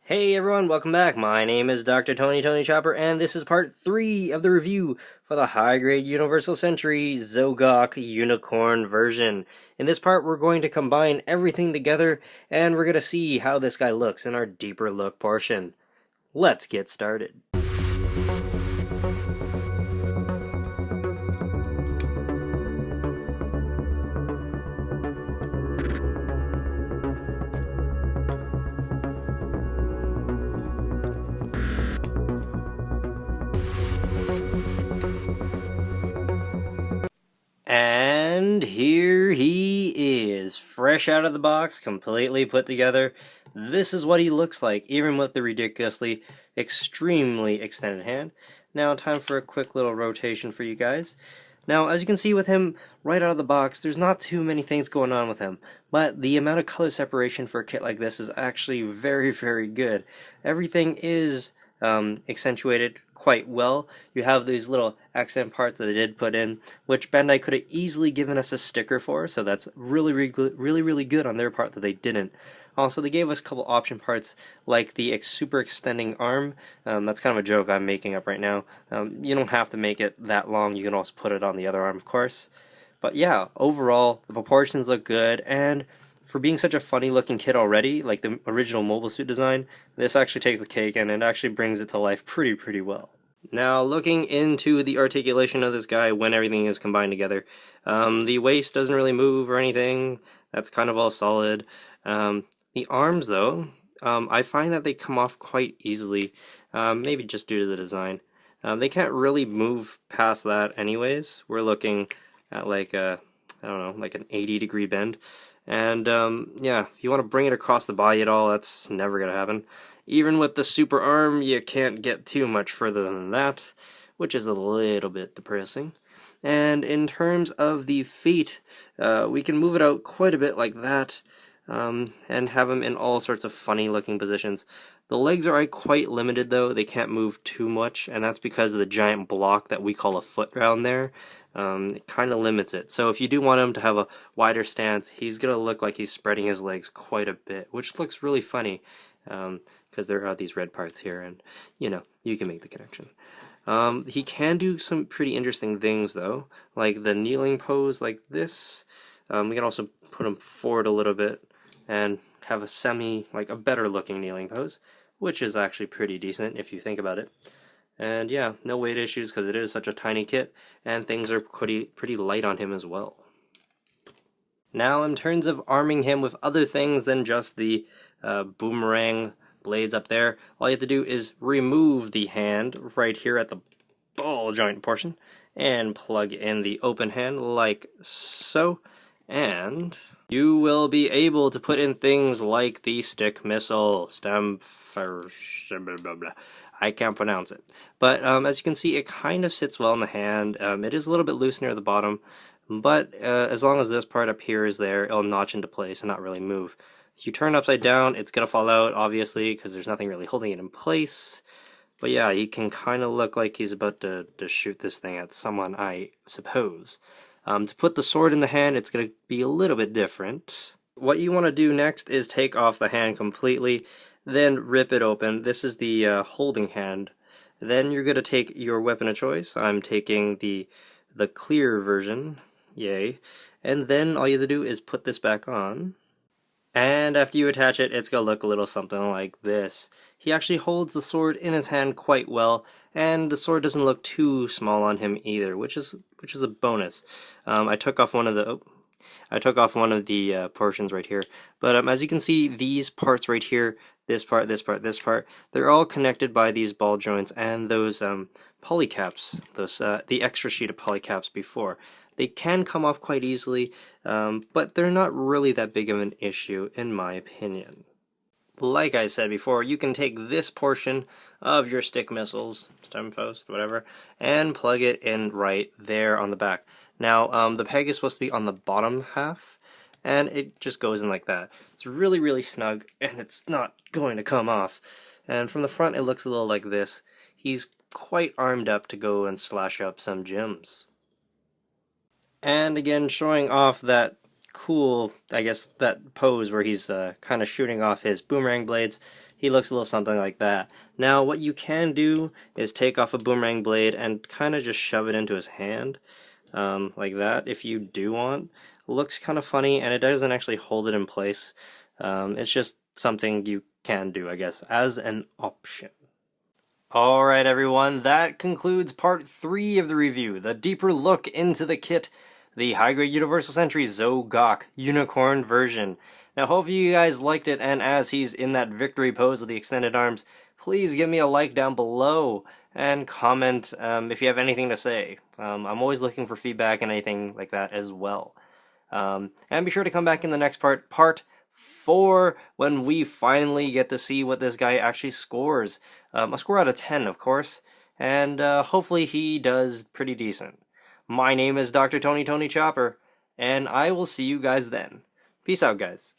Hey everyone, welcome back. My name is Dr. Tony Chopper, and this is part 3 of the review for the high-grade Universal Century Zogok Unicorn version. In this part, we're going to combine everything together, and we're going to see how this guy looks in our deeper look portion. Let's get started. And here he is, fresh out of the box, completely put together. This is what he looks like, even with the ridiculously, extremely extended hand. Now, time for a quick little rotation for you guys. Now, as you can see with him right out of the box, there's not too many things going on with him, but the amount of color separation for a kit like this is actually very, very good. Everything is accentuated quite well. You have these little accent parts that they did put in, which Bandai could have easily given us a sticker for, so that's really good on their part that they didn't. Also, they gave us a couple option parts, like the super extending arm. That's kind of a joke I'm making up right now. You don't have to make it that long, you can also put it on the other arm, of course. But yeah, overall, the proportions look good, and for being such a funny looking kid already, like the original mobile suit design, this actually takes the cake and it actually brings it to life pretty well. Now, looking into the articulation of this guy when everything is combined together, the waist doesn't really move or anything. That's kind of all solid. The arms, though, I find that they come off quite easily, maybe just due to the design. They can't really move past that anyways. We're looking at like a, I don't know, like an 80-degree bend. And yeah, if you want to bring it across the body at all, that's never going to happen. Even with the super arm, you can't get too much further than that, which is a little bit depressing. And in terms of the feet, we can move it out quite a bit like that, and have them in all sorts of funny looking positions. The legs are quite limited though, they can't move too much, and that's because of the giant block that we call a foot down there. It kind of limits it. So if you do want him to have a wider stance, he's going to look like he's spreading his legs quite a bit, which looks really funny, because there are these red parts here, and you know, you can make the connection. He can do some pretty interesting things though, like the kneeling pose like this. We can also put him forward a little bit and have a better looking kneeling pose, which is actually pretty decent if you think about it. And yeah, no weight issues because it is such a tiny kit, and things are pretty light on him as well. Now, in terms of arming him with other things than just the boomerang blades up there, all you have to do is remove the hand right here at the ball joint portion and plug in the open hand like so, and you will be able to put in things like the stick missile, I can't pronounce it. But as you can see, it kind of sits well in the hand. It is a little bit loose near the bottom, but as long as this part up here is there, it'll notch into place and not really move. If you turn upside down, it's going to fall out, obviously, because there's nothing really holding it in place. But yeah, he can kind of look like he's about to shoot this thing at someone, I suppose. To put the sword in the hand, it's going to be a little bit different. What you want to do next is take off the hand completely, then rip it open. This is the holding hand. Then you're going to take your weapon of choice. I'm taking the clear version, yay. And then all you have to do is put this back on. And after you attach it, it's going to look a little something like this. He actually holds the sword in his hand quite well, and the sword doesn't look too small on him either, which is a bonus. I took off one of the portions right here, but as you can see, these parts right here, this part, they're all connected by these ball joints and those polycaps, the extra sheet of polycaps before. They can come off quite easily, but they're not really that big of an issue, in my opinion. Like I said before, you can take this portion of your stick missiles, stem post, whatever, and plug it in right there on the back. Now, the peg is supposed to be on the bottom half, and it just goes in like that. It's really snug, and it's not going to come off. And from the front, it looks a little like this. He's quite armed up to go and slash up some gems. And again, showing off that cool, I guess, that pose where he's kind of shooting off his boomerang blades. he looks a little something like that. Now, what you can do is take off a boomerang blade and kind of just shove it into his hand, like that, if you do want. Looks kind of funny, and it doesn't actually hold it in place. It's just something you can do, I guess, as an option. Alright everyone, that concludes part 3 of the review, the deeper look into the kit, the high-grade Universal Sentry Zogok Unicorn version. Now hopefully you guys liked it, and as he's in that victory pose with the extended arms, please give me a like down below, and comment if you have anything to say. I'm always looking for feedback and anything like that as well. And be sure to come back in the next part, part 4, when we finally get to see what this guy actually scores. A score out of 10, of course, and hopefully he does pretty decent. My name is Dr. Tony Chopper, and I will see you guys then. Peace out, guys.